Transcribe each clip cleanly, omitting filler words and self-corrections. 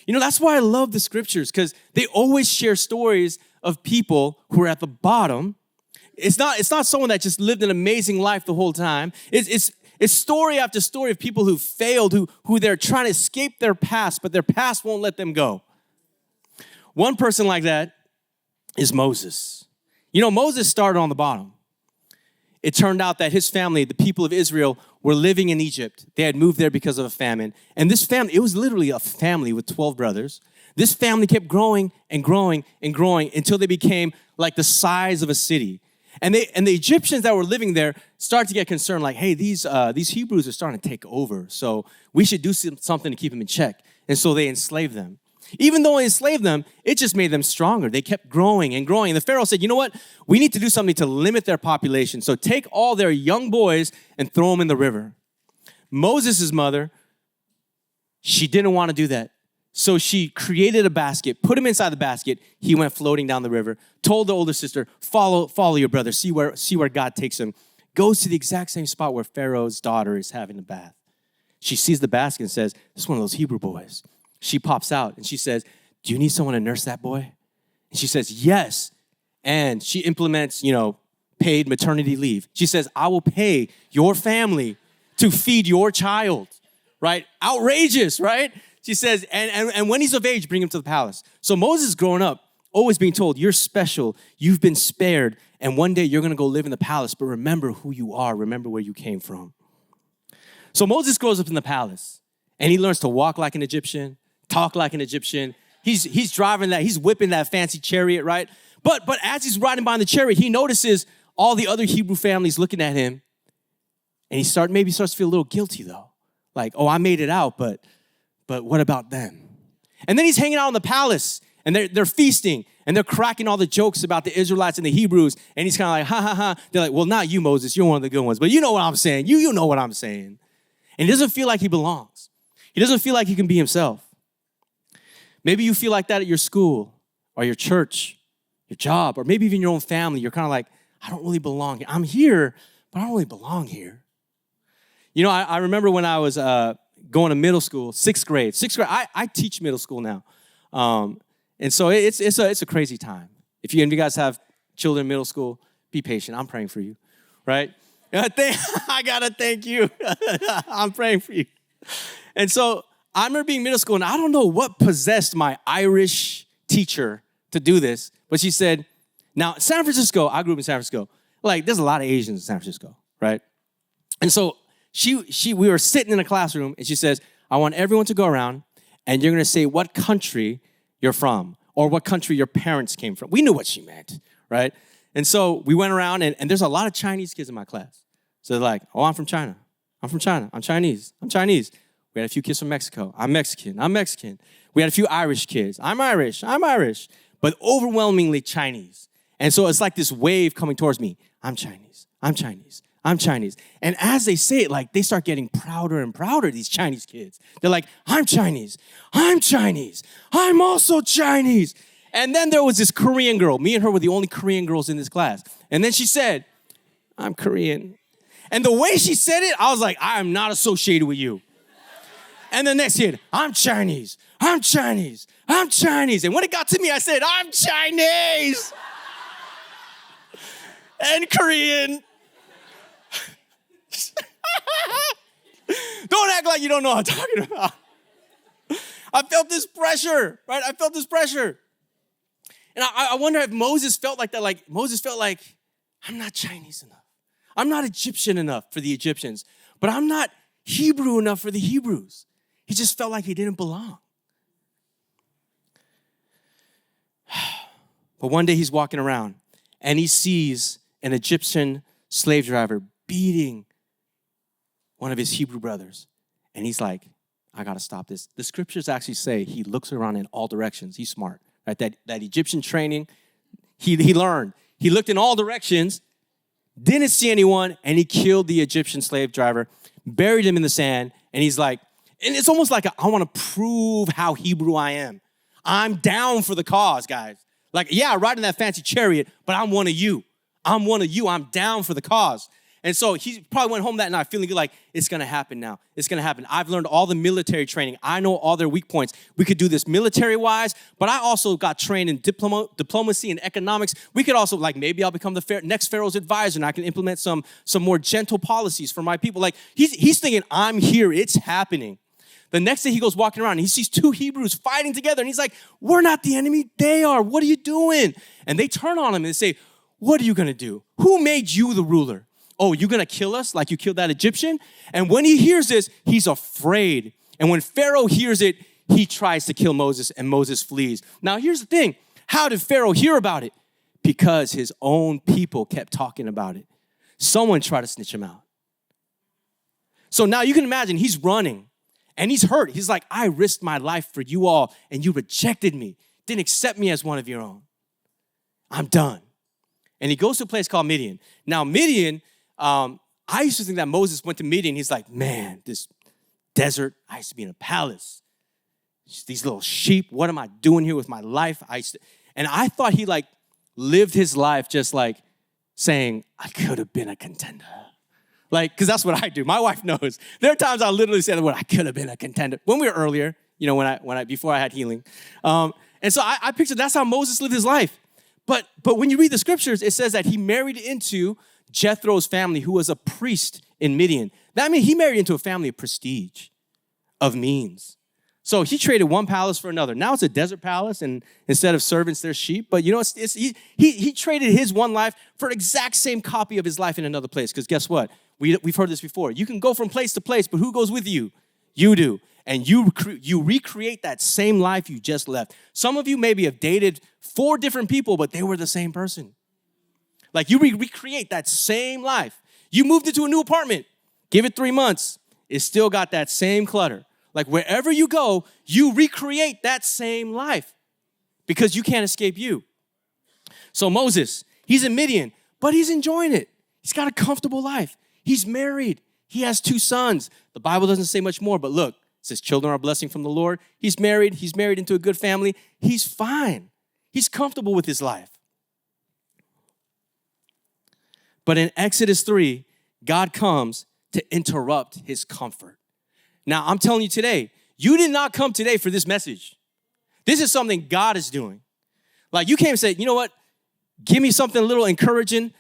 That's why I love the scriptures, because they always share stories of people who are at the bottom. It's not someone that just lived an amazing life the whole time. It's story after story of people who failed, who they're trying to escape their past, but their past won't let them go. One person like that is Moses. Moses started on the bottom. It turned out that his family, the people of Israel, were living in Egypt. They had moved there because of a famine. And this family, it was literally a family with 12 brothers. This family kept growing and growing and growing until they became like the size of a city. And the Egyptians that were living there started to get concerned, like, hey, these Hebrews are starting to take over, so we should do something to keep them in check. And so they enslaved them. Even though they enslaved them, it just made them stronger. They kept growing and growing. And the Pharaoh said, you know what? We need to do something to limit their population. So take all their young boys and throw them in the river. Moses' mother, she didn't want to do that. So she created a basket, put him inside the basket. He went floating down the river, told the older sister, follow your brother, see where God takes him. Goes to the exact same spot where Pharaoh's daughter is having a bath. She sees the basket and says, this is one of those Hebrew boys. She pops out and she says, do you need someone to nurse that boy? And she says, yes. And she implements, paid maternity leave. She says, I will pay your family to feed your child, right? Outrageous, right? She says, and when he's of age, bring him to the palace. So Moses growing up, always being told, you're special, you've been spared, and one day you're going to go live in the palace, but remember who you are, remember where you came from. So Moses grows up in the palace, and he learns to walk like an Egyptian, talk like an Egyptian. He's driving that, he's whipping that fancy chariot, right? But as he's riding by in the chariot, he notices all the other Hebrew families looking at him, and he starts to feel a little guilty though. Like, oh, I made it out, but what about them? And then he's hanging out in the palace, and they're feasting, and they're cracking all the jokes about the Israelites and the Hebrews, and he's kind of like, ha, ha, ha. They're like, well, not you, Moses. You're one of the good ones, but you know what I'm saying. You know what I'm saying. And he doesn't feel like he belongs. He doesn't feel like he can be himself. Maybe you feel like that at your school or your church, your job, or maybe even your own family. You're kind of like, I don't really belong here. I'm here, but I don't really belong here. I remember when I was going to middle school, sixth grade. I teach middle school now. And so it's a crazy time. If you guys have children in middle school, be patient. I'm praying for you, right? I got to thank you. I'm praying for you. And so I remember being middle school, and I don't know what possessed my Irish teacher to do this, but she said, now, San Francisco, I grew up in San Francisco. Like, there's a lot of Asians in San Francisco, right? And so we were sitting in a classroom, and she says, I want everyone to go around, and you're going to say what country you're from or what country your parents came from. We knew what she meant, right? And so we went around, and there's a lot of Chinese kids in my class. So they're like, oh, I'm from China. I'm from China. I'm Chinese. I'm Chinese. We had a few kids from Mexico. I'm Mexican. I'm Mexican. We had a few Irish kids. I'm Irish. I'm Irish. But overwhelmingly Chinese. And so it's like this wave coming towards me. I'm Chinese. I'm Chinese. I'm Chinese. And as they say it, like, they start getting prouder and prouder, these Chinese kids. They're like, I'm Chinese. I'm Chinese. I'm also Chinese. And then there was this Korean girl. Me and her were the only Korean girls in this class. And then she said, I'm Korean. And the way she said it, I was like, I am not associated with you. And the next kid, I'm Chinese. I'm Chinese. I'm Chinese. And when it got to me, I said, I'm Chinese. And Korean. Don't act like you don't know what I'm talking about. I felt this pressure, right? I felt this pressure. And I wonder if Moses felt like that. Like, Moses felt like, I'm not Chinese enough. I'm not Egyptian enough for the Egyptians. But I'm not Hebrew enough for the Hebrews. He just felt like he didn't belong. But one day he's walking around, and he sees an Egyptian slave driver beating one of his Hebrew brothers. And he's like, I got to stop this. The scriptures actually say he looks around in all directions. He's smart, right? That Egyptian training, he learned. He looked in all directions, didn't see anyone, and he killed the Egyptian slave driver, buried him in the sand, and he's like, and it's almost like I want to prove how Hebrew I am. I'm down for the cause, guys. Like, yeah, I ride in that fancy chariot, but I'm one of you. I'm one of you. I'm down for the cause. And so he probably went home that night feeling good, like, it's going to happen now. It's going to happen. I've learned all the military training. I know all their weak points. We could do this military-wise, but I also got trained in diplomacy and economics. We could also, like, maybe I'll become the next Pharaoh's advisor, and I can implement some more gentle policies for my people. Like, he's thinking, I'm here. It's happening. The next day he goes walking around and he sees two Hebrews fighting together. And he's like, we're not the enemy. They are. What are you doing? And they turn on him and they say, what are you going to do? Who made you the ruler? Oh, you're going to kill us like you killed that Egyptian? And when he hears this, he's afraid. And when Pharaoh hears it, he tries to kill Moses and Moses flees. Now, here's the thing. How did Pharaoh hear about it? Because his own people kept talking about it. Someone tried to snitch him out. So now you can imagine he's running. And he's hurt. He's like, I risked my life for you all, and you rejected me, didn't accept me as one of your own. I'm done. And he goes to a place called Midian. Now, Midian, I used to think that Moses went to Midian. He's like, man, this desert, I used to be in a palace. These little sheep, what am I doing here with my life? And I thought he like lived his life just like saying, I could have been a contender. Like, because that's what I do. My wife knows. There are times I literally say the word, I could have been a contender. When we were earlier, you know, before I had healing. And so I pictured that's how Moses lived his life. But when you read the scriptures, it says that he married into Jethro's family, who was a priest in Midian. That means he married into a family of prestige, of means. So he traded one palace for another. Now it's a desert palace, and instead of servants, there's sheep. But you know, he traded his one life for an exact same copy of his life in another place. Because guess what? We've heard this before. You can go from place to place, but who goes with you? You do. And you recreate that same life you just left. Some of you maybe have dated 4 different people, but they were the same person. Like you recreate that same life. You moved into a new apartment. Give it 3 months. It's still got that same clutter. Like wherever you go, you recreate that same life because you can't escape you. So Moses, he's in Midian, but he's enjoying it. He's got a comfortable life. He's married. He has 2 sons. The Bible doesn't say much more, but look, it says children are a blessing from the Lord. He's married. He's married into a good family. He's fine. He's comfortable with his life. But in Exodus 3, God comes to interrupt his comfort. Now, I'm telling you today, you did not come today for this message. This is something God is doing. Like you came and said, you know what? Give me something a little encouraging.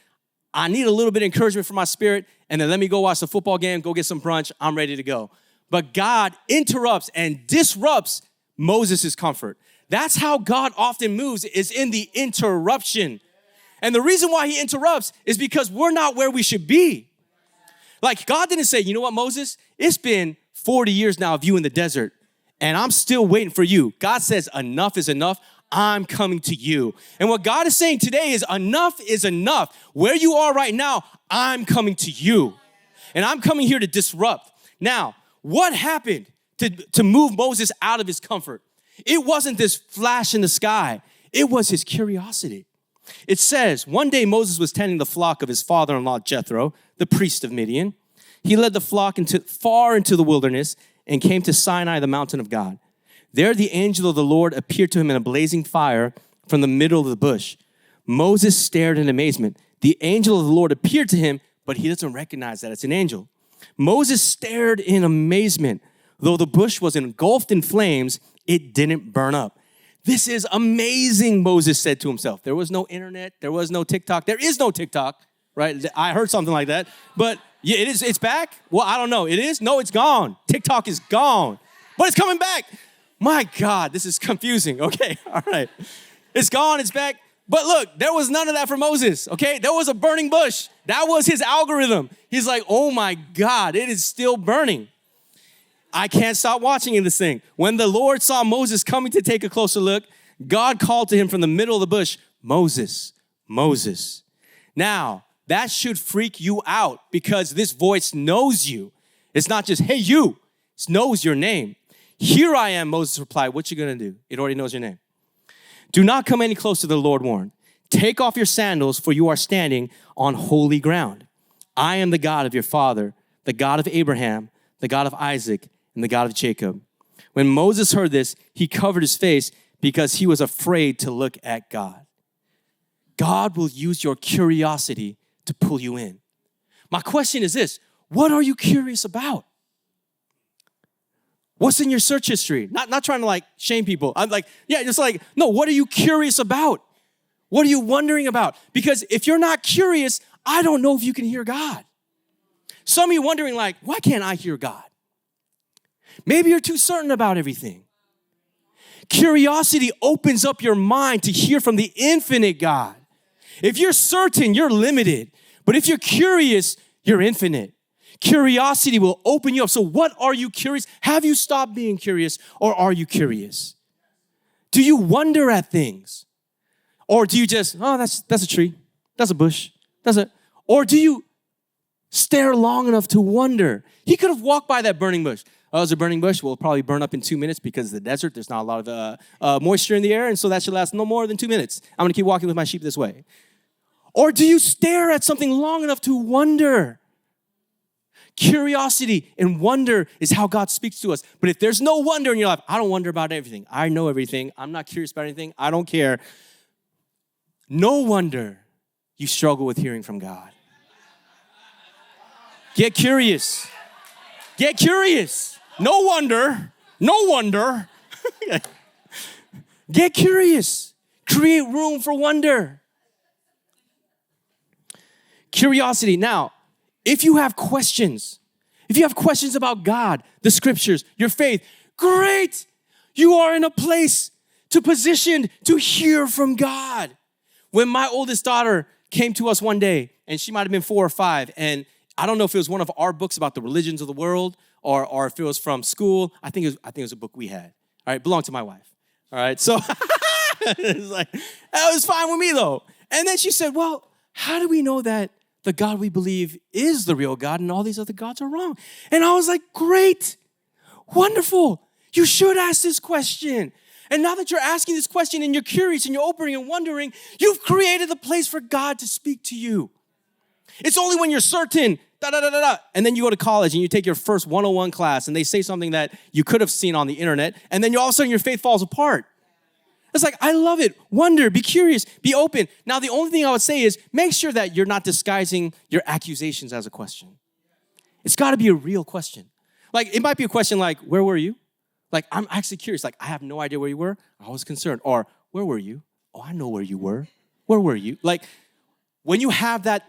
I need a little bit of encouragement for my spirit, and then let me go watch the football game, go get some brunch. I'm ready to go. But God interrupts and disrupts Moses' comfort. That's how God often moves, is in the interruption. And the reason why he interrupts is because we're not where we should be. Like God didn't say, you know what, Moses? It's been 40 years now of you in the desert, and I'm still waiting for you. God says, enough is enough. I'm coming to you. And what God is saying today is enough is enough. Where you are right now, I'm coming to you. And I'm coming here to disrupt. Now, what happened to move Moses out of his comfort? It wasn't this flash in the sky. It was his curiosity. It says, one day Moses was tending the flock of his father-in-law, Jethro, the priest of Midian. He led the flock far into the wilderness and came to Sinai, the mountain of God. There the angel of the Lord appeared to him in a blazing fire from the middle of the bush. Moses stared in amazement. The angel of the Lord appeared to him, but he doesn't recognize that it's an angel. Moses stared in amazement. Though the bush was engulfed in flames, it didn't burn up. This is amazing, Moses said to himself. There was no internet. There was no TikTok. There is no TikTok, right? I heard something like that. But yeah, it is. It's back? Well, I don't know. It is? No, it's gone. TikTok is gone. But it's coming back. My God, this is confusing. Okay, all right. It's gone, it's back. But look, there was none of that for Moses, okay? There was a burning bush. That was his algorithm. He's like, oh my God, it is still burning. I can't stop watching this thing. When the Lord saw Moses coming to take a closer look, God called to him from the middle of the bush, Moses, Moses. Now, that should freak you out because this voice knows you. It's not just, hey, you. It knows your name. Here I am, Moses replied. What you going to do? It already knows your name. Do not come any closer, the Lord warned. Take off your sandals, for you are standing on holy ground. I am the God of your father, the God of Abraham, the God of Isaac, and the God of Jacob. When Moses heard this, he covered his face because he was afraid to look at God. God will use your curiosity to pull you in. My question is this: what are you curious about? What's in your search history? Not trying to like shame people. I'm like, yeah, just like, no, what are you curious about? What are you wondering about? Because if you're not curious, I don't know if you can hear God. Some of you wondering like, why can't I hear God? Maybe you're too certain about everything. Curiosity opens up your mind to hear from the infinite God. If you're certain, you're limited. But if you're curious, you're infinite. Curiosity will open you up. So what are you curious? Have you stopped being curious, or are you curious? Do you wonder at things? Or do you just, oh, that's a tree. That's a bush. Or do you stare long enough to wonder? He could have walked by that burning bush. Oh, it's a burning bush. Well, it'll probably burn up in 2 minutes because the desert, there's not a lot of moisture in the air, and so that should last no more than 2 minutes. I'm going to keep walking with my sheep this way. Or do you stare at something long enough to wonder? Curiosity and wonder is how God speaks to us. But if there's no wonder in your life, I don't wonder about everything. I know everything. I'm not curious about anything. I don't care. No wonder you struggle with hearing from God. Get curious. Get curious. No wonder. Get curious. Create room for wonder. Curiosity. Now, if you have questions about God, the scriptures, your faith, great. You are in a place to position to hear from God. When my oldest daughter came to us one day, and she might have been 4 or 5, and I don't know if it was one of our books about the religions of the world, or if it was from school. I think it was a book we had. All right, belonged to my wife. All right, so it's like, that was fine with me though. And then she said, well, how do we know that the God we believe is the real God and all these other gods are wrong? And I was like, great, wonderful. You should ask this question. And now that you're asking this question and you're curious and you're opening and wondering, you've created the place for God to speak to you. It's only when you're certain, and then you go to college and you take your first 101 class and they say something that you could have seen on the internet, and then all of a sudden your faith falls apart. It's like, I love it. Wonder, be curious, be open. Now, the only thing I would say is make sure that you're not disguising your accusations as a question. It's got to be a real question. Like, it might be a question like, where were you? Like, I'm actually curious. Like, I have no idea where you were. I was concerned. Or, where were you? Oh, I know where you were. Where were you? Like, when you have that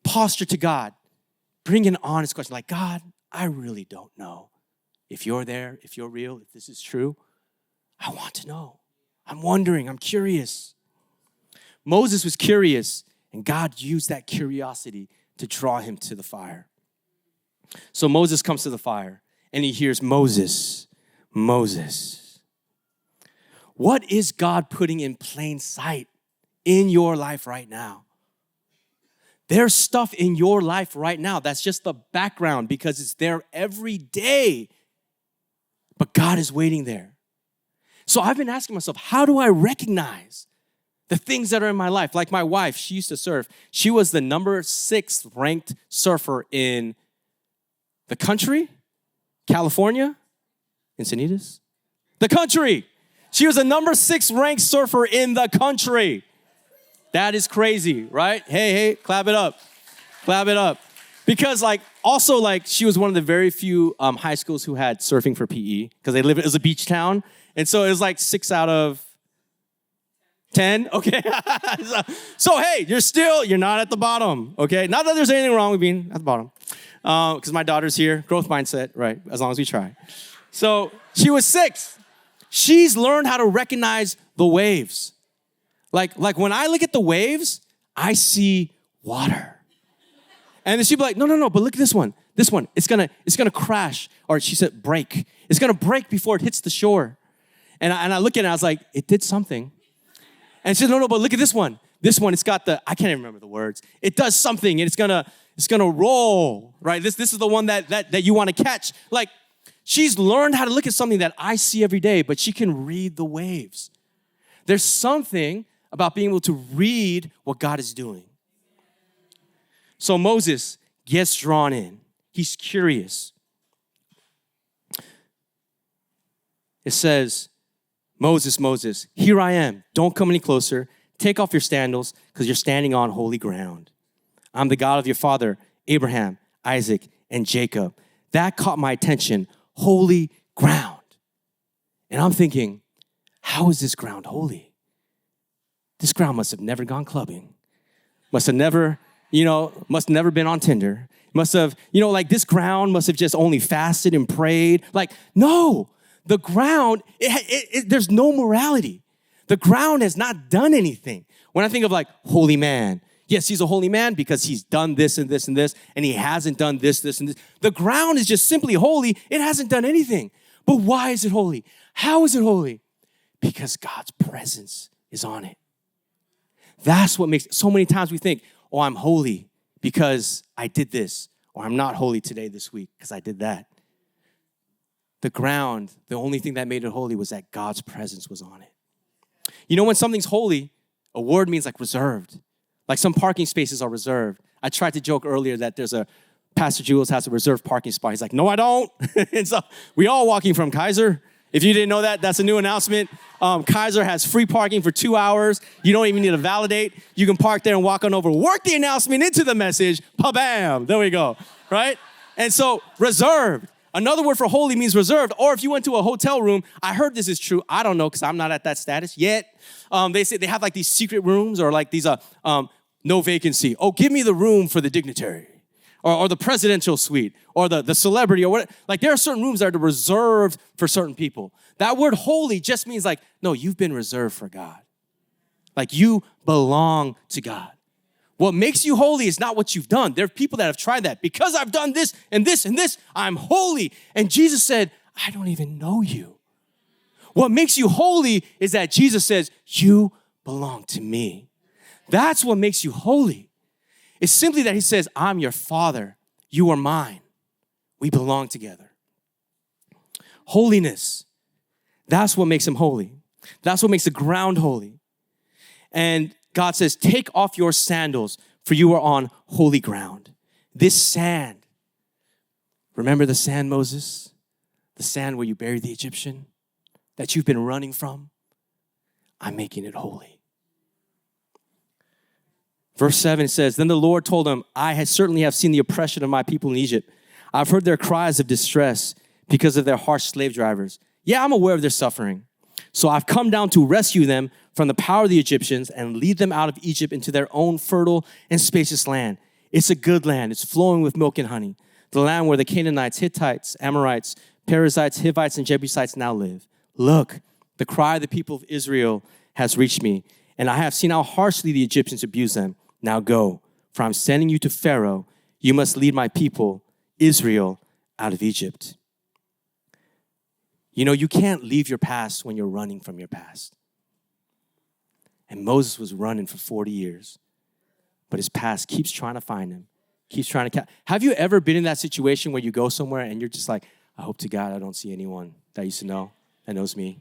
posture to God, bring an honest question. Like, God, I really don't know if you're there, if you're real, if this is true. I want to know. I'm wondering. I'm curious. Moses was curious, and God used that curiosity to draw him to the fire. So Moses comes to the fire, and he hears, Moses, Moses. What is God putting in plain sight in your life right now? There's stuff in your life right now that's just the background because it's there every day. But God is waiting there. So I've been asking myself, how do I recognize the things that are in my life? Like my wife, she used to surf. She was the number 6 ranked surfer in the country, California, Encinitas, the country. She was the number 6 ranked surfer in the country. That is crazy, right? Hey, clap it up. Clap it up. Because she was one of the very few high schools who had surfing for PE because it was a beach town. And so it was like 6 out of 10, okay? so hey, you're not at the bottom, okay? Not that there's anything wrong with being at the bottom. Because my daughter's here, growth mindset, right? As long as we try. So she was 6. She's learned how to recognize the waves. Like when I look at the waves, I see water. And then she'd be like, no, but look at this one. This one, it's gonna crash. Or she said, break. It's gonna break before it hits the shore. And I look at it, I was like, it did something. And she said, no, but look at this one. This one, it's got I can't even remember the words. It does something, and it's gonna roll, right? This is the one that you want to catch. Like, she's learned how to look at something that I see every day, but she can read the waves. There's something about being able to read what God is doing. So Moses gets drawn in. He's curious. It says, Moses, Moses, here I am. Don't come any closer. Take off your sandals because you're standing on holy ground. I'm the God of your father, Abraham, Isaac, and Jacob. That caught my attention. Holy ground. And I'm thinking, how is this ground holy? This ground must have never gone clubbing. Must have never been on Tinder. Must have, this ground must have just only fasted and prayed. No, the ground, there's no morality. The ground has not done anything. When I think of holy man, yes, he's a holy man because he's done this and this and this, and he hasn't done this, this, and this. The ground is just simply holy. It hasn't done anything. But why is it holy? How is it holy? Because God's presence is on it. That's what makes, so many times we think, oh, I'm holy because I did this, or I'm not holy today this week because I did that. The ground, the only thing that made it holy was that God's presence was on it. When something's holy, a word means reserved. Some parking spaces are reserved. I tried to joke earlier that Pastor Jules has a reserved parking spot. He's like, no, I don't. And so we all walking from Kaiser. If you didn't know that, that's a new announcement. Kaiser has free parking for 2 hours. You don't even need to validate. You can park there and walk on over. Work the announcement into the message. Pa-bam. There we go. Right? And so reserved. Another word for holy means reserved. Or if you went to a hotel room, I heard this is true. I don't know because I'm not at that status yet. They say they have these secret rooms or these no vacancy. Oh, give me the room for the dignitary. Or the presidential suite, or the celebrity, or what. There are certain rooms that are reserved for certain people. That word holy just means no, you've been reserved for God. You belong to God. What makes you holy is not what you've done. There are people that have tried that. Because I've done this and this and this, I'm holy. And Jesus said, I don't even know you. What makes you holy is that Jesus says, you belong to me. That's what makes you holy. It's simply that he says, I'm your father. You are mine. We belong together. Holiness. That's what makes him holy. That's what makes the ground holy. And God says, take off your sandals, for you are on holy ground. This sand. Remember the sand, Moses? The sand where you buried the Egyptian that you've been running from? I'm making it holy. Verse 7 says, then the Lord told him, I certainly have seen the oppression of my people in Egypt. I've heard their cries of distress because of their harsh slave drivers. Yeah, I'm aware of their suffering. So I've come down to rescue them from the power of the Egyptians and lead them out of Egypt into their own fertile and spacious land. It's a good land. It's flowing with milk and honey. The land where the Canaanites, Hittites, Amorites, Perizzites, Hivites, and Jebusites now live. Look, the cry of the people of Israel has reached me, and I have seen how harshly the Egyptians abuse them. Now go, for I'm sending you to Pharaoh. You must lead my people, Israel, out of Egypt. You can't leave your past when you're running from your past. And Moses was running for 40 years. But his past keeps trying to find him. Keeps trying to Have you ever been in that situation where you go somewhere and you're just I hope to God I don't see anyone that I used to know that knows me?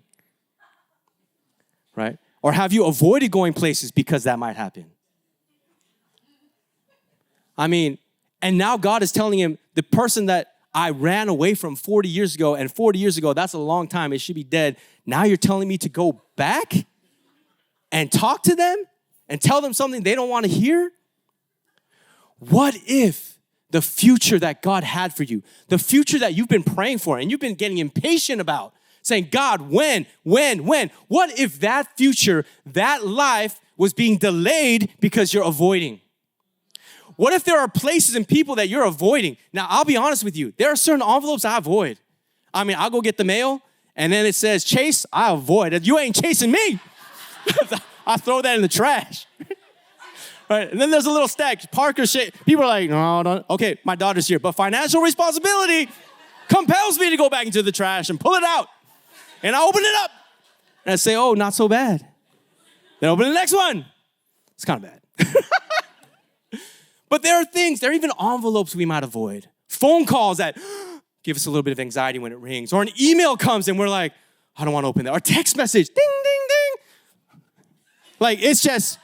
Right? Or have you avoided going places because that might happen? And now God is telling him, the person that I ran away from 40 years ago, and 40 years ago, that's a long time, it should be dead. Now you're telling me to go back and talk to them and tell them something they don't want to hear? What if the future that God had for you, the future that you've been praying for and you've been getting impatient about, saying, God, when? What if that future, that life was being delayed because you're avoiding? What if there are places and people that you're avoiding? Now, I'll be honest with you. There are certain envelopes I avoid. I'll go get the mail, and then it says chase, I avoid. You ain't chasing me. I throw that in the trash. Right? And then there's a little stack. Parker shit. People are like, no, don't. Okay, my daughter's here. But financial responsibility compels me to go back into the trash and pull it out. And I open it up. And I say, oh, not so bad. Then open the next one. It's kind of bad. But there are even envelopes we might avoid. Phone calls that give us a little bit of anxiety when it rings. Or an email comes and we're like, I don't want to open that. Or text message, ding, ding, ding. It's just,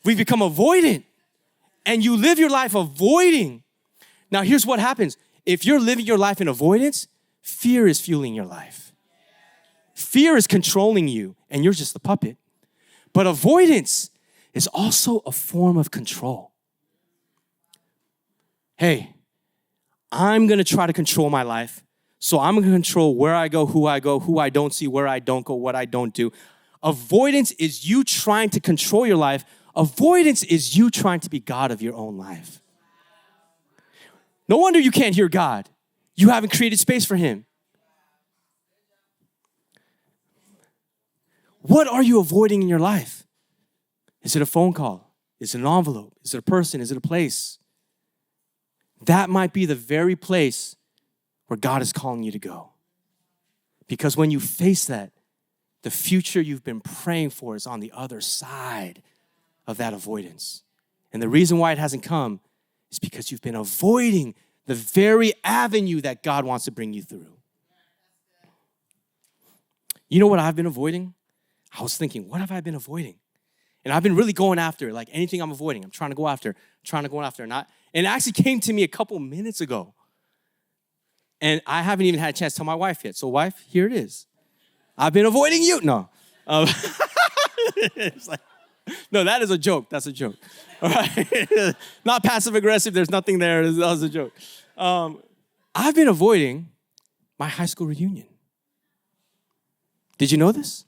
we've become avoidant. And you live your life avoiding. Now, here's what happens. If you're living your life in avoidance, fear is fueling your life. Fear is controlling you, and you're just the puppet. But avoidance is also a form of control. hey, I'm going to try to control my life. So I'm going to control where I go, who I don't see, where I don't go, what I don't do. Avoidance is you trying to control your life. Avoidance is you trying to be God of your own life. No wonder you can't hear God. You haven't created space for him. What are you avoiding in your life? Is it a phone call? Is it an envelope? Is it a person? Is it a place? That might be the very place where God is calling you to go. Because when you face that, the future you've been praying for is on the other side of that avoidance. And the reason why it hasn't come is because you've been avoiding the very avenue that God wants to bring you through. You know what I've been avoiding? I was thinking, what have I been avoiding? And I've been really going after it. Like anything I'm avoiding, I'm trying to go after. And it actually came to me a couple minutes ago. And I haven't even had a chance to tell my wife yet. So wife, here it is. I've been avoiding you. No. It's like, no, that is a joke. That's a joke. All right. Not passive aggressive. There's nothing there. That was a joke. I've been avoiding my high school reunion. Did you know this?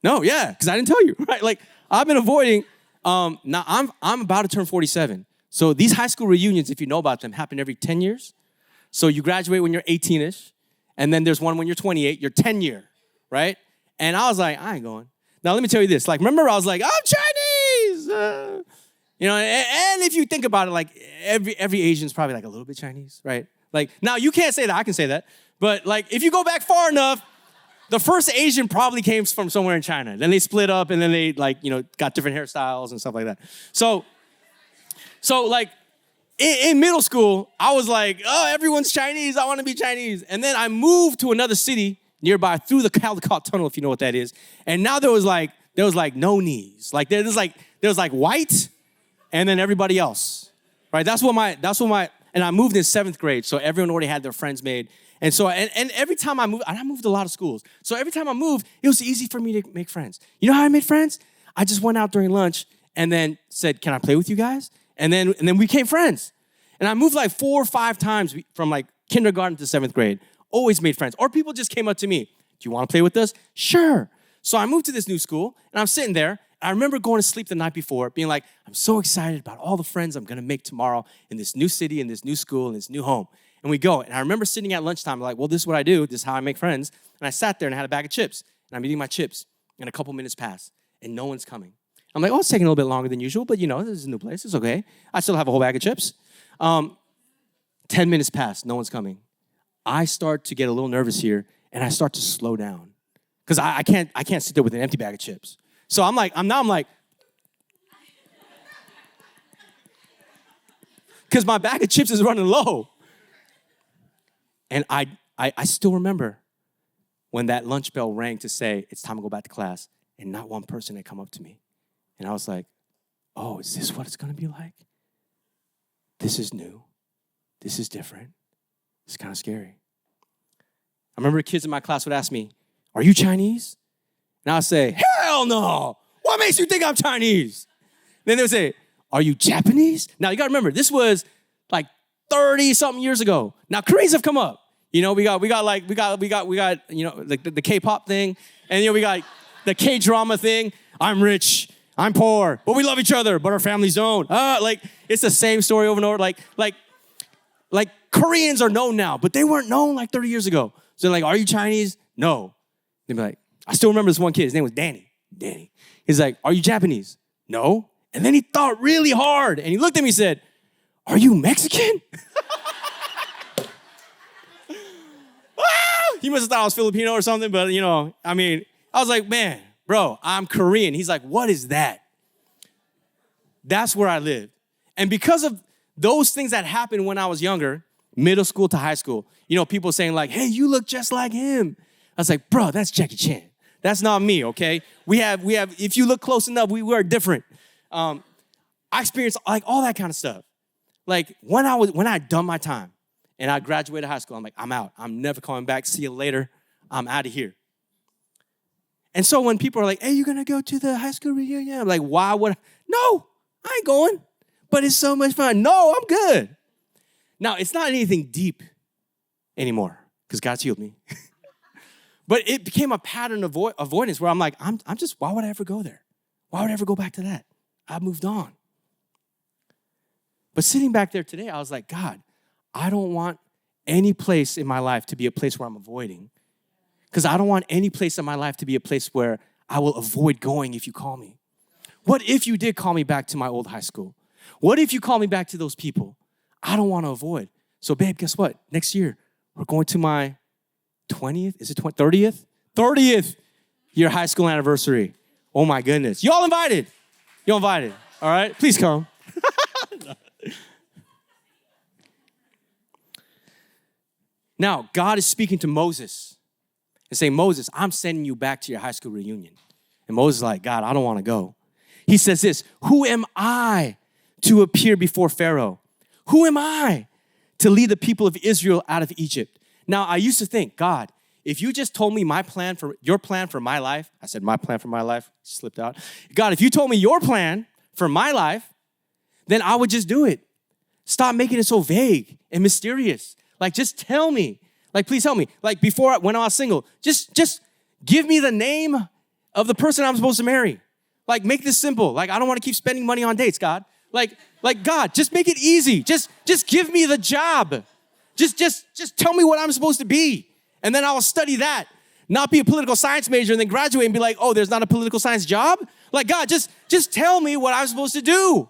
No, yeah, because I didn't tell you, right? Like, I've been avoiding, now I'm about to turn 47. So these high school reunions, if you know about them, happen every 10 years. So you graduate when you're 18-ish, and then there's one when you're 28, you're 10-year, right? And I was like, I ain't going. Now, let me tell you this. Like, remember I was like, I'm Chinese! And if you think about it, like, every Asian's probably like a little bit Chinese, right? Like, now you can't say that, I can say that. But like, if you go back far enough, the first Asian probably came from somewhere in China. Then they split up and then they got different hairstyles and stuff like that. So like in middle school, I was like, oh, everyone's Chinese. I want to be Chinese. And then I moved to another city nearby through the Caldecott Tunnel, if you know what that is. And now there was like no knees. Like there was like white and then everybody else, right? That's what my, and I moved in 7th grade. So everyone already had their friends made. And so, and every time I moved, and I moved a lot of schools. So every time I moved, it was easy for me to make friends. You know how I made friends? I just went out during lunch and then said, can I play with you guys? And then we became friends. And I moved like 4 or 5 times from like kindergarten to 7th grade. Always made friends. Or people just came up to me. Do you want to play with us? Sure. So I moved to this new school and I'm sitting there. I remember going to sleep the night before being like, I'm so excited about all the friends I'm going to make tomorrow in this new city, in this new school, in this new home. And we go, and I remember sitting at lunchtime, like, well, this is what I do. This is how I make friends. And I sat there and I had a bag of chips. And I'm eating my chips. And a couple minutes pass, and no one's coming. I'm like, oh, it's taking a little bit longer than usual, but, this is a new place. It's okay. I still have a whole bag of chips. 10 minutes pass, no one's coming. I start to get a little nervous here, and I start to slow down. Because I can't sit there with an empty bag of chips. So I'm like, because my bag of chips is running low. And I still remember when that lunch bell rang to say, it's time to go back to class, and not one person had come up to me. And I was like, oh, is this what it's going to be like? This is new. This is different. It's kind of scary. I remember kids in my class would ask me, are you Chinese? And I would say, hell no. What makes you think I'm Chinese? Then they would say, are you Japanese? Now, you got to remember, this was like 30-something years ago. Now, Koreans have come up. We got the K-pop thing. And, we got the K-drama thing. I'm rich. I'm poor. But we love each other. But our families don't. It's the same story over and over. Like Koreans are known now. But they weren't known like 30 years ago. So they're like, are you Chinese? No. They'd be like, I still remember this one kid. His name was Danny. He's like, are you Japanese? No. And then he thought really hard. And he looked at me and said, are you Mexican? He must have thought I was Filipino or something, but I was like, man, bro, I'm Korean. He's like, what is that? That's where I lived. And because of those things that happened when I was younger, middle school to high school, people saying like, hey, you look just like him. I was like, bro, that's Jackie Chan. That's not me, okay? We have, if you look close enough, we were different. I experienced like all that kind of stuff. Like when I done my time and I graduated high school, I'm like, I'm out. I'm never coming back. See you later. I'm out of here. And so when people are like, hey, you gonna go to the high school reunion? I'm like, why would I? No, I ain't going. but it's so much fun. No, I'm good. Now, it's not anything deep anymore because God's healed me. But it became a pattern of avoidance where I'm like, I'm just, why would I ever go there? Why would I ever go back to that? I've moved on. But sitting back there today, I was like, God, I don't want any place in my life to be a place where I'm avoiding. Because I don't want any place in my life to be a place where I will avoid going if you call me. What if you did call me back to my old high school? What if you call me back to those people? I don't want to avoid. So babe, guess what? Next year, we're going to my 20th, is it 30th? 30th year high school anniversary. Oh my goodness. Y'all invited. Y'all invited. All right? Please come. Now, God is speaking to Moses and saying, Moses, I'm sending you back to your high school reunion. And Moses is like, God, I don't want to go. He says this, who am I to appear before Pharaoh? Who am I to lead the people of Israel out of Egypt? Now, I used to think, God, if you just told me your plan for my life, I said my plan for my life, slipped out. God, if you told me your plan for my life, then I would just do it. Stop making it so vague and mysterious. Like, just tell me. Like, please help me. Like, before, when I was single, just give me the name of the person I'm supposed to marry. Like, make this simple. Like, I don't want to keep spending money on dates, God. Like God, just make it easy. Just give me the job. Just tell me what I'm supposed to be. And then I'll study that. Not be a political science major and then graduate and be like, oh, there's not a political science job? Like, God, just tell me what I'm supposed to do.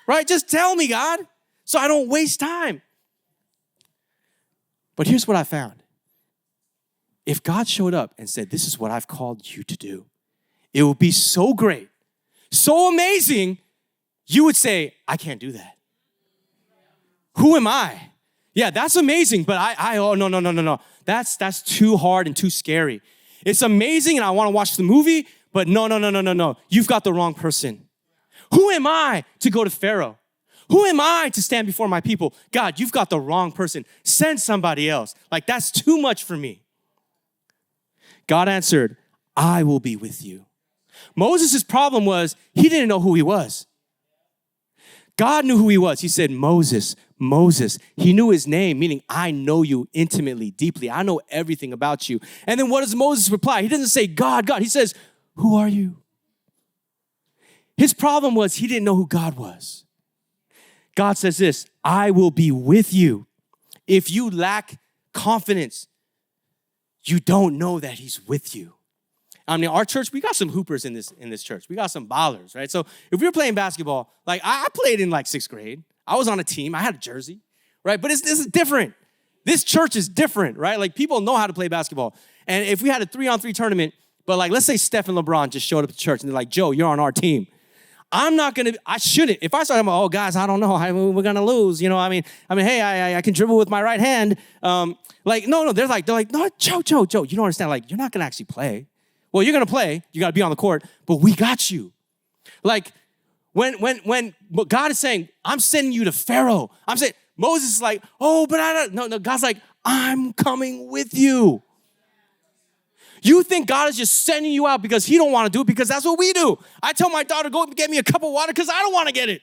Right? Just tell me, God, so I don't waste time. But here's what I found. If God showed up and said, this is what I've called you to do, it would be so great, so amazing, you would say, I can't do that. Who am I? Yeah, that's amazing, but no. That's too hard and too scary. It's amazing and I want to watch the movie, but no. You've got the wrong person. Who am I to go to Pharaoh? Who am I to stand before my people? God, you've got the wrong person. Send somebody else. Like, that's too much for me. God answered, I will be with you. Moses' problem was he didn't know who he was. God knew who he was. He said, Moses, Moses. He knew his name, meaning I know you intimately, deeply. I know everything about you. And then what does Moses reply? He doesn't say, God. He says, who are you? His problem was he didn't know who God was. God says this, I will be with you. If you lack confidence, you don't know that he's with you. I mean, our church, we got some hoopers in this church. We got some ballers, right? So if we were playing basketball, like I played in like 6th grade. I was on a team. I had a jersey, right? But this is different. This church is different, right? Like people know how to play basketball. And if we had a 3-on-3 tournament, but like let's say Steph and LeBron just showed up at church and they're like, Joe, you're on our team. I shouldn't. If I start, oh, guys, I don't know. We're going to lose. You know, I mean, hey, I can dribble with my right hand. No. They're like, no, Joe, you don't understand. Like, you're not going to actually play. Well, you're going to play. You got to be on the court, but we got you. Like, when God is saying, I'm sending you to Pharaoh. I'm saying, Moses is like, oh, but I don't. No, God's like, I'm coming with you. You think God is just sending you out because he don't want to do it, because that's what we do. I tell my daughter, go get me a cup of water because I don't want to get it.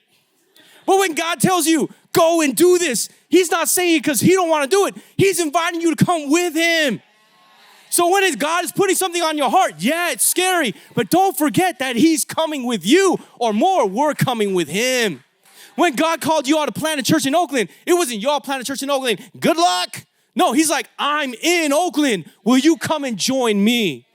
But when God tells you, go and do this, he's not saying it because he don't want to do it. He's inviting you to come with him. So when God is putting something on your heart, yeah, it's scary, but don't forget that he's coming with you, or more, we're coming with him. When God called you all to plant a church in Oakland, it wasn't y'all plant a church in Oakland. Good luck. No, he's like, I'm in Oakland. Will you come and join me?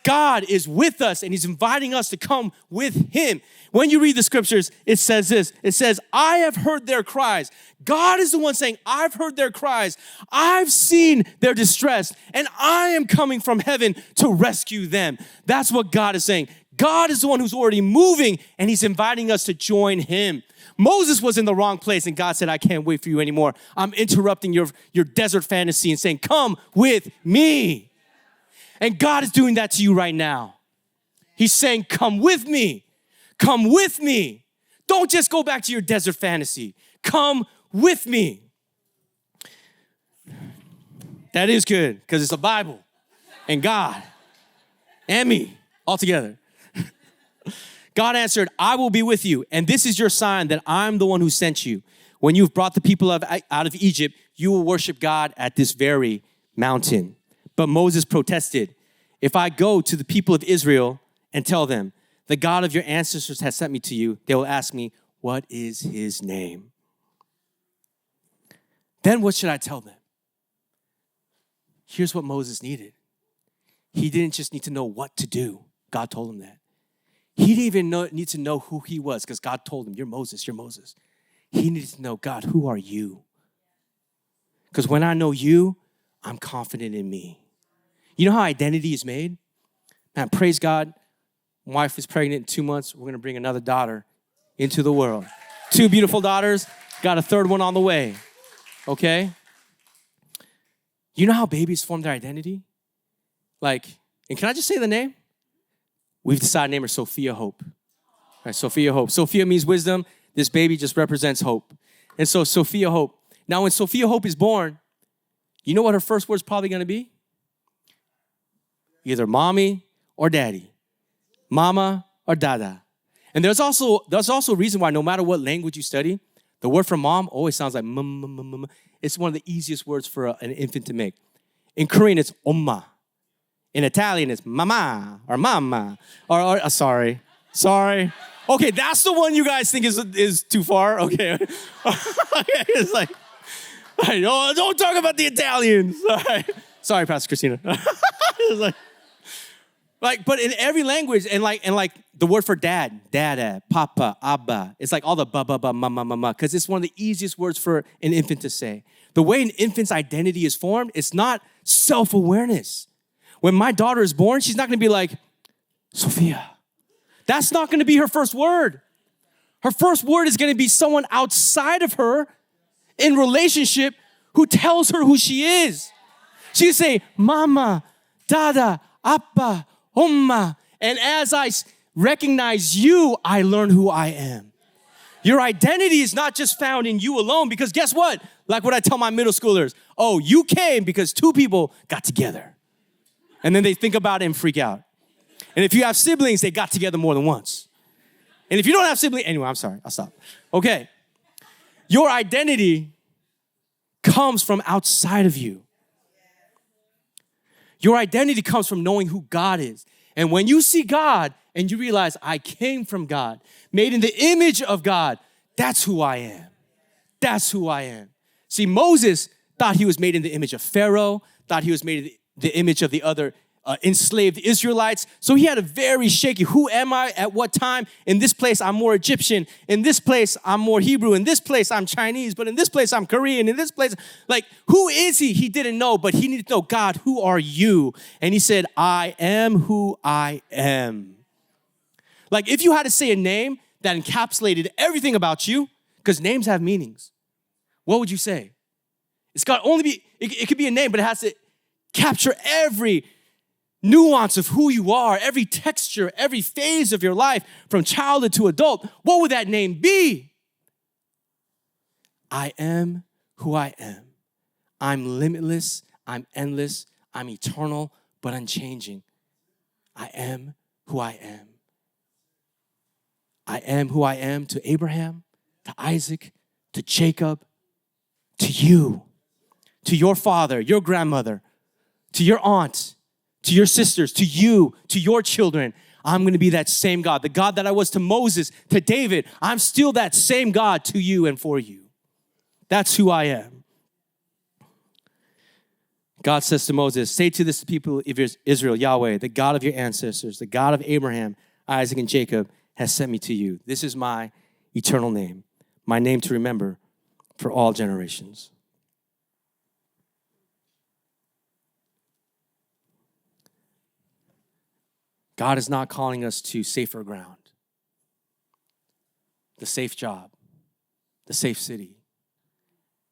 God is with us and he's inviting us to come with him. When you read the scriptures, it says this. It says, I have heard their cries. God is the one saying, I've heard their cries. I've seen their distress, and I am coming from heaven to rescue them. That's what God is saying. God is the one who's already moving, and he's inviting us to join him. Moses was in the wrong place, and God said, I can't wait for you anymore. I'm interrupting your desert fantasy and saying, come with me. And God is doing that to you right now. He's saying, come with me. Come with me. Don't just go back to your desert fantasy. Come with me. That is good, because it's the Bible and God and me all together. God answered, I will be with you, and this is your sign that I'm the one who sent you. When you've brought the people out of Egypt, you will worship God at this very mountain. But Moses protested, if I go to the people of Israel and tell them, the God of your ancestors has sent me to you, they will ask me, what is his name? Then what should I tell them? Here's what Moses needed. He didn't just need to know what to do. God told him that. He didn't even need to know who he was because God told him, you're Moses, you're Moses. He needed to know, God, who are you? Because when I know you, I'm confident in me. You know how identity is made? Man, praise God. My wife is pregnant in 2 months. We're going to bring another daughter into the world. 2 beautiful daughters. Got a 3rd one on the way. Okay? You know how babies form their identity? Like, and can I just say the name? We've decided to name her Sophia Hope. All right, Sophia Hope. Sophia means wisdom. This baby just represents hope. And so Sophia Hope. Now when Sophia Hope is born, you know what her first word's probably going to be? Either mommy or daddy. Mama or dada. And there's also a reason why no matter what language you study, the word for mom always sounds like mum. It's one of the easiest words for an infant to make. In Korean, it's 엄마. In Italian, it's mama or mama. Or sorry. Okay, that's the one you guys think is too far. Okay. It's like, don't talk about the Italians. Sorry, Pastor Christina. It's like, but in every language, and like the word for dad, dada, papa, abba, it's like all the ba, mama, because it's one of the easiest words for an infant to say. The way an infant's identity is formed, it's not self-awareness. When my daughter is born, she's not going to be like, Sophia. That's not going to be her first word. Her first word is going to be someone outside of her in relationship who tells her who she is. She'll say, mama, dada, appa, Omma. And as I recognize you, I learn who I am. Your identity is not just found in you alone, because guess what? Like what I tell my middle schoolers, oh, you came because 2 people got together. And then they think about it and freak out. And if you have siblings, they got together more than once. And if you don't have siblings, anyway, I'm sorry, I'll stop. Okay. Your identity comes from outside of you. Your identity comes from knowing who God is. And when you see God and you realize I came from God, made in the image of God, that's who I am. That's who I am. See, Moses thought he was made in the image of Pharaoh, thought he was made in the image of the other enslaved Israelites. So he had a very shaky, who am I at what time? In this place, I'm more Egyptian. In this place, I'm more Hebrew. In this place, I'm Chinese. But in this place, I'm Korean. In this place, like, who is he? He didn't know, but he needed to know, God, who are you? And he said, I am who I am. Like, if you had to say a name that encapsulated everything about you, because names have meanings, what would you say? It's got only be, it could be a name, but it has to capture every nuance of who you are, every texture, every phase of your life, from childhood to adult. What would that name be? I am who I am. I'm limitless, I'm endless, I'm eternal, but unchanging. I am who I am. I am who I am to Abraham, to Isaac, to Jacob, to you, to your father, your grandmother, to your aunt, to your sisters, to you, to your children. I'm going to be that same God. The God that I was to Moses, to David, I'm still that same God to you and for you. That's who I am. God says to Moses, say to this people of Israel, Yahweh, the God of your ancestors, the God of Abraham, Isaac, and Jacob, has sent me to you. This is my eternal name, my name to remember for all generations. God is not calling us to safer ground, the safe job, the safe city.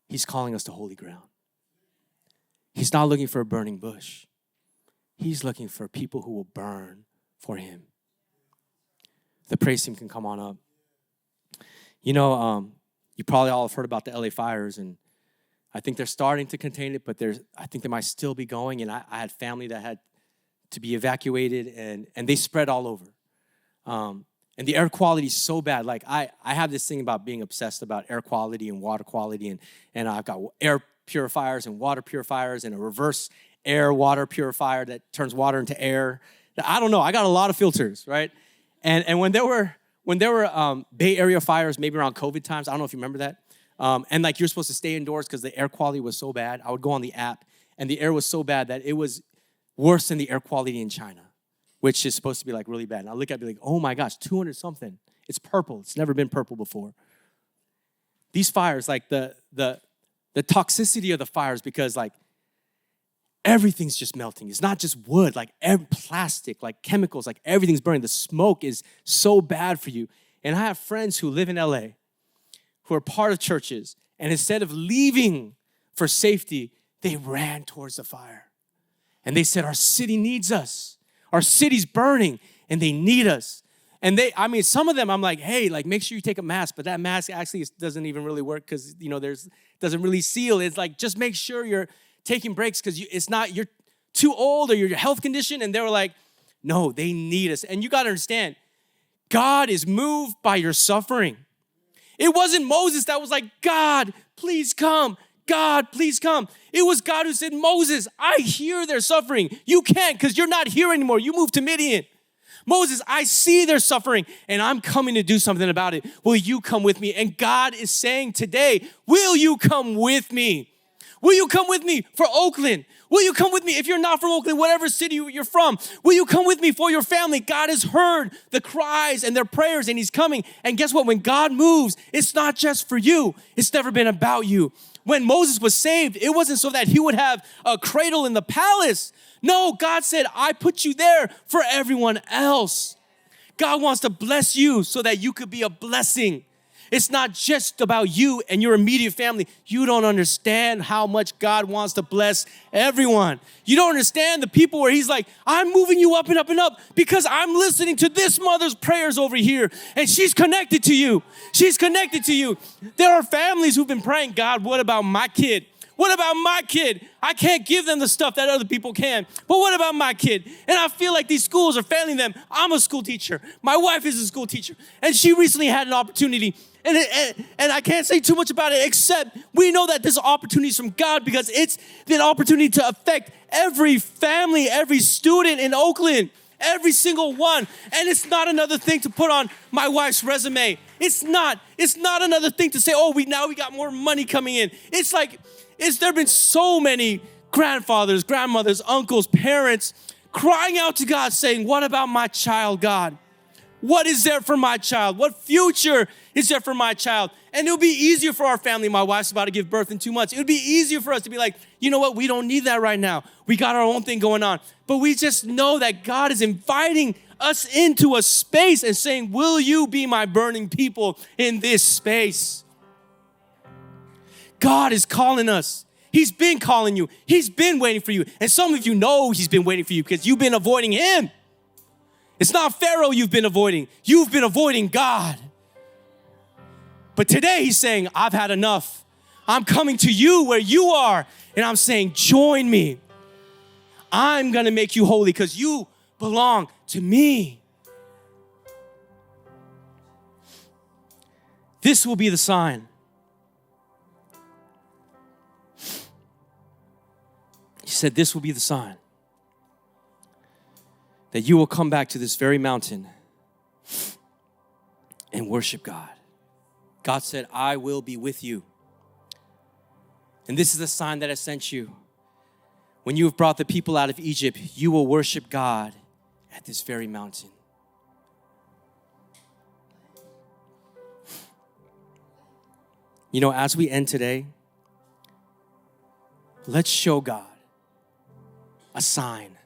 He's calling us to holy ground. He's not looking for a burning bush. He's looking for people who will burn for him. The praise team can come on up. You know, you probably all have heard about the LA fires, and I think they're starting to contain it, but I think they might still be going. And I had family that had to be evacuated, and they spread all over. And the air quality is so bad. Like I have this thing about being obsessed about air quality and water quality. And I've got air purifiers and water purifiers and a reverse air water purifier that turns water into air. I don't know. I got a lot of filters, right? And when there were Bay Area fires, maybe around COVID times, I don't know if you remember that. And like you're supposed to stay indoors because the air quality was so bad. I would go on the app and the air was so bad that it was worse than the air quality in China, which is supposed to be like really bad. And I look at it and be like, oh my gosh, 200 something. It's purple. It's never been purple before. These fires, like the toxicity of the fires, because like everything's just melting. It's not just wood, like plastic, like chemicals, like everything's burning. The smoke is so bad for you. And I have friends who live in LA who are part of churches, and instead of leaving for safety, they ran towards the fire. And they said, our city needs us. Our city's burning, and they need us. And some of them, I'm like, hey, like make sure you take a mask, but that mask actually doesn't even really work because, doesn't really seal. It's like, just make sure you're taking breaks because you're too old or your health condition. And they were like, no, they need us. And you got to understand, God is moved by your suffering. It wasn't Moses that was like, God, please come. God, please come. It was God who said, Moses, I hear their suffering. You can't because you're not here anymore. You moved to Midian. Moses, I see their suffering and I'm coming to do something about it. Will you come with me? And God is saying today, will you come with me? Will you come with me for Oakland? Will you come with me if you're not from Oakland, whatever city you're from? Will you come with me for your family? God has heard the cries and their prayers and he's coming. And guess what? When God moves, it's not just for you. It's never been about you. When Moses was saved, it wasn't so that he would have a cradle in the palace. No, God said, I put you there for everyone else. God wants to bless you so that you could be a blessing. It's not just about you and your immediate family. You don't understand how much God wants to bless everyone. You don't understand the people where he's like, I'm moving you up and up and up because I'm listening to this mother's prayers over here and she's connected to you. She's connected to you. There are families who've been praying, God, what about my kid? What about my kid? I can't give them the stuff that other people can. But what about my kid? And I feel like these schools are failing them. I'm a school teacher. My wife is a school teacher. And she recently had an opportunity. And I can't say too much about it, except we know that this opportunity is from God because it's an opportunity to affect every family, every student in Oakland, every single one. And it's not another thing to put on my wife's resume. It's not another thing to say, oh, we got more money coming in. It's like, there have been so many grandfathers, grandmothers, uncles, parents crying out to God saying, what about my child, God? What is there for my child? What future is there for my child? And it'll be easier for our family. My wife's about to give birth in 2 months. It would be easier for us to be like, you know what? We don't need that right now. We got our own thing going on. But we just know that God is inviting us into a space and saying, will you be my burning people in this space? God is calling us. He's been calling you. He's been waiting for you. And some of you know he's been waiting for you because you've been avoiding him. It's not Pharaoh you've been avoiding. You've been avoiding God. But today he's saying, I've had enough. I'm coming to you where you are. And I'm saying, join me. I'm going to make you holy because you belong to me. This will be the sign. He said, this will be the sign that you will come back to this very mountain and worship God. God said, I will be with you. And this is the sign that I sent you. When you have brought the people out of Egypt, you will worship God at this very mountain. You know, as we end today, let's show God a sign